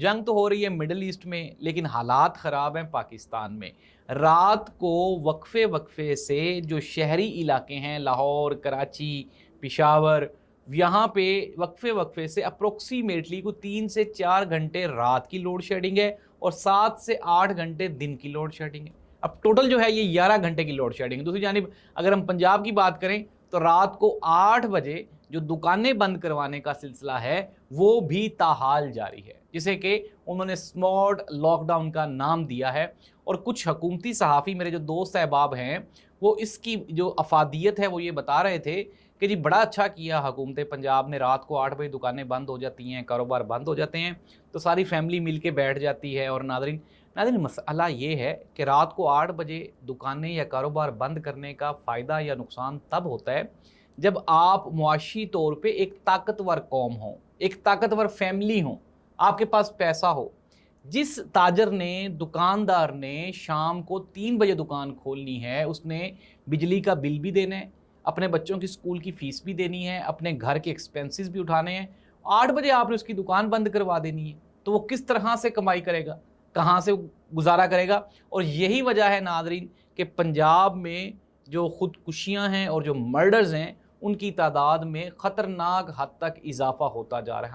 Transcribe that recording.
جنگ تو ہو رہی ہے مڈل ایسٹ میں، لیکن حالات خراب ہیں پاکستان میں۔ رات کو وقفے وقفے سے جو شہری علاقے ہیں لاہور، کراچی، پشاور، یہاں پہ وقفے وقفے سے اپروکسیمیٹلی کو 3 سے 4 گھنٹے رات کی لوڈ شیڈنگ ہے اور 7 سے 8 گھنٹے دن کی لوڈ شیڈنگ ہے۔ اب ٹوٹل جو ہے یہ 11 گھنٹے کی لوڈ شیڈنگ ہے۔ دوسری جانب اگر ہم پنجاب کی بات کریں تو رات کو 8 بجے جو دکانیں بند کروانے کا سلسلہ ہے وہ بھی تاحال جاری ہے، جسے کہ انہوں نے اسمارٹ لاک ڈاؤن کا نام دیا ہے۔ اور کچھ حکومتی صحافی میرے جو دوست احباب ہیں وہ اس کی جو افادیت ہے وہ یہ بتا رہے تھے کہ جی بڑا اچھا کیا حکومت پنجاب نے، رات کو 8 بجے دکانیں بند ہو جاتی ہیں، کاروبار بند ہو جاتے ہیں تو ساری فیملی مل کے بیٹھ جاتی ہے۔ اور ناظرین مسئلہ یہ ہے کہ رات کو 8 بجے دکانیں یا کاروبار بند کرنے کا فائدہ یا نقصان تب ہوتا ہے جب آپ معاشی طور پہ ایک طاقتور قوم ہوں، ایک طاقتور فیملی ہوں، آپ کے پاس پیسہ ہو۔ جس تاجر نے، دکاندار نے شام کو 3 بجے دکان کھولنی ہے، اس نے بجلی کا بل بھی دینا ہے، اپنے بچوں کی سکول کی فیس بھی دینی ہے، اپنے گھر کے ایکسپینسز بھی اٹھانے ہیں۔ 8 بجے آپ نے اس کی دکان بند کروا دینی ہے تو وہ کس طرح سے کمائی کرے گا، کہاں سے گزارا کرے گا؟ اور یہی وجہ ہے ناظرین کہ پنجاب میں جو خودکشیاں ہیں اور جو مرڈرز ہیں ان کی تعداد میں خطرناک حد تک اضافہ ہوتا جا رہا ہے۔